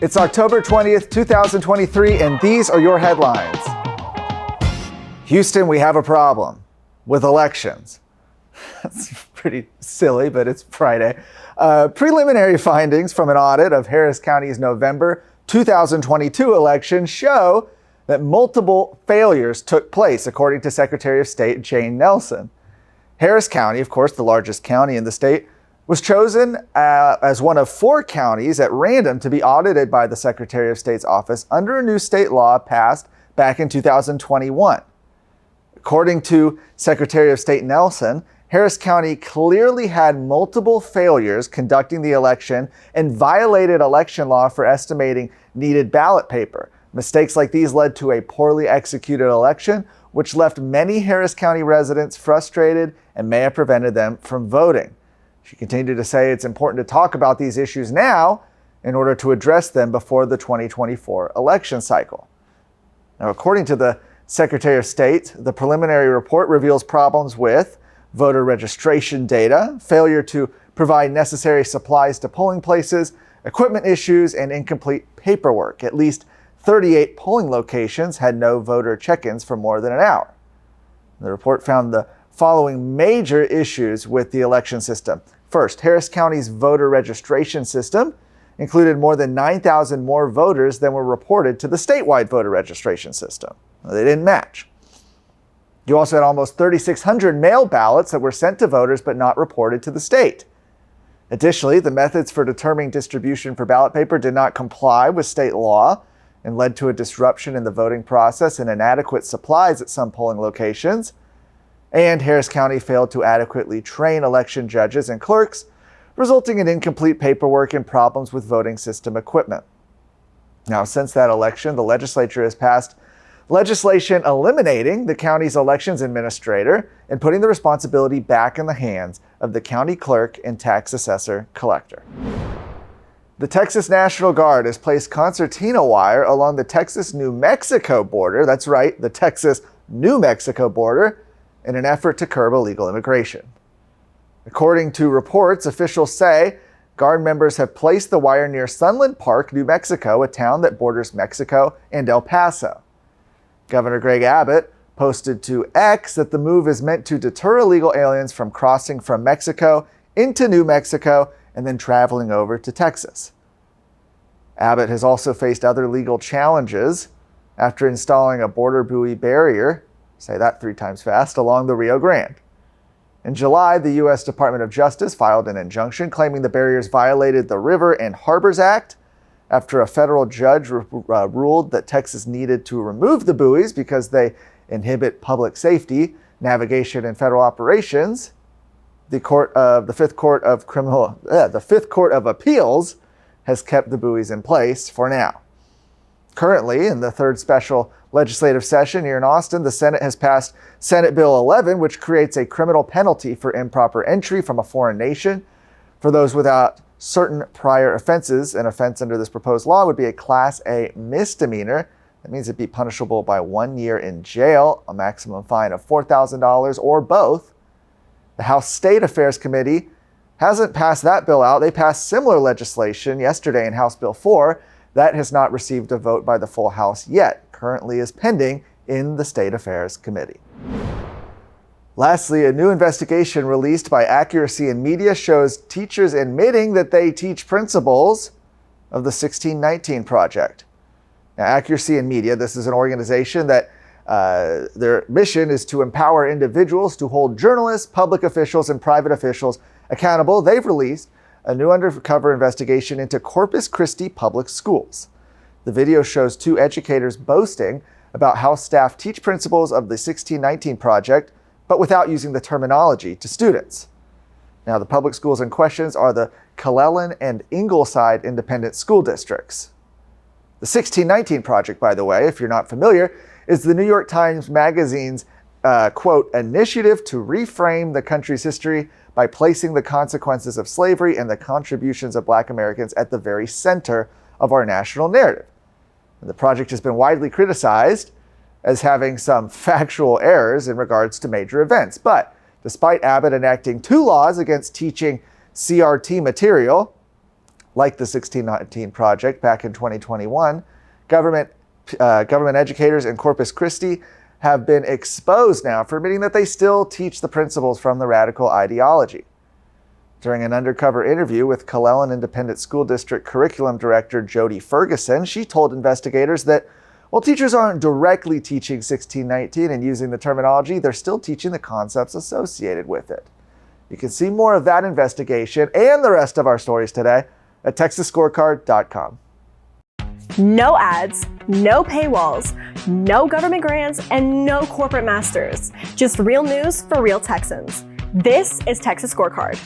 It's October 20th, 2023, and these are your headlines. Houston, we have a problem with elections. That's pretty silly, but it's Friday. Preliminary findings from an audit of Harris County's November 2022 election show that multiple failures took place, according to Secretary of State Jane Nelson. Harris County, of course, the largest county in the state, was chosen as one of 4 counties at random to be audited by the Secretary of State's office under a new state law passed back in 2021. According to Secretary of State Nelson, Harris County clearly had multiple failures conducting the election and violated election law for estimating needed ballot paper. Mistakes like these led to a poorly executed election, which left many Harris County residents frustrated and may have prevented them from voting. She continued to say it's important to talk about these issues now in order to address them before the 2024 election cycle. Now, according to the Secretary of State, the preliminary report reveals problems with voter registration data, failure to provide necessary supplies to polling places, equipment issues, and incomplete paperwork. At least 38 polling locations had no voter check-ins for more than an hour. The report found the following major issues with the election system. First, Harris County's voter registration system included more than 9,000 more voters than were reported to the statewide voter registration system. They didn't match. You also had almost 3,600 mail ballots that were sent to voters but not reported to the state. Additionally, the methods for determining distribution for ballot paper did not comply with state law and led to a disruption in the voting process and inadequate supplies at some polling locations. And Harris County failed to adequately train election judges and clerks, resulting in incomplete paperwork and problems with voting system equipment. Now, since that election, the legislature has passed legislation eliminating the county's elections administrator and putting the responsibility back in the hands of the county clerk and tax assessor collector. The Texas National Guard has placed concertina wire along the Texas-New Mexico border. That's right, the Texas-New Mexico border, in an effort to curb illegal immigration. According to reports, officials say Guard members have placed the wire near Sunland Park, New Mexico, a town that borders Mexico and El Paso. Governor Greg Abbott posted to X that the move is meant to deter illegal aliens from crossing from Mexico into New Mexico and then traveling over to Texas. Abbott has also faced other legal challenges after installing a border buoy barrier, say that 3 times fast, along the Rio Grande. In July, the U.S. Department of Justice filed an injunction claiming the barriers violated the River and Harbors Act after a federal judge ruled that Texas needed to remove the buoys because they inhibit public safety, navigation, and federal operations. The Fifth Court of Appeals has kept the buoys in place for now. Currently, in the 3rd special legislative session here in Austin, the Senate has passed Senate Bill 11, which creates a criminal penalty for improper entry from a foreign nation. For those without certain prior offenses, an offense under this proposed law would be a Class A misdemeanor. That means it'd be punishable by 1 year in jail, a maximum fine of $4,000, or both. The House State Affairs Committee hasn't passed that bill out. They passed similar legislation yesterday in House Bill 4. That has not received a vote by the full House yet. Currently is pending in the State Affairs Committee. Lastly, a new investigation released by Accuracy in Media shows teachers admitting that they teach principles of the 1619 Project. Now, Accuracy in Media, this is an organization that their mission is to empower individuals to hold journalists, public officials, and private officials accountable. They've released a new undercover investigation into Corpus Christi public schools. The video shows 2 educators boasting about how staff teach principles of the 1619 Project, but without using the terminology to students. Now, the public schools in questions are the Cleland and Ingleside Independent School Districts. The 1619 Project, by the way, if you're not familiar, is the New York Times Magazine's, quote, initiative to reframe the country's history by placing the consequences of slavery and the contributions of Black Americans at the very center of our national narrative. And the project has been widely criticized as having some factual errors in regards to major events. But despite Abbott enacting 2 laws against teaching CRT material, Like the 1619 Project back in 2021, government educators in Corpus Christi have been exposed now for admitting that they still teach the principles from the radical ideology. During an undercover interview with Clellan Independent School District Curriculum Director Jody Ferguson, she told investigators that while teachers aren't directly teaching 1619 and using the terminology, they're still teaching the concepts associated with it. You can see more of that investigation and the rest of our stories today at TexasScorecard.com. No ads, no paywalls, no government grants, and no corporate masters. Just real news for real Texans. This is Texas Scorecard.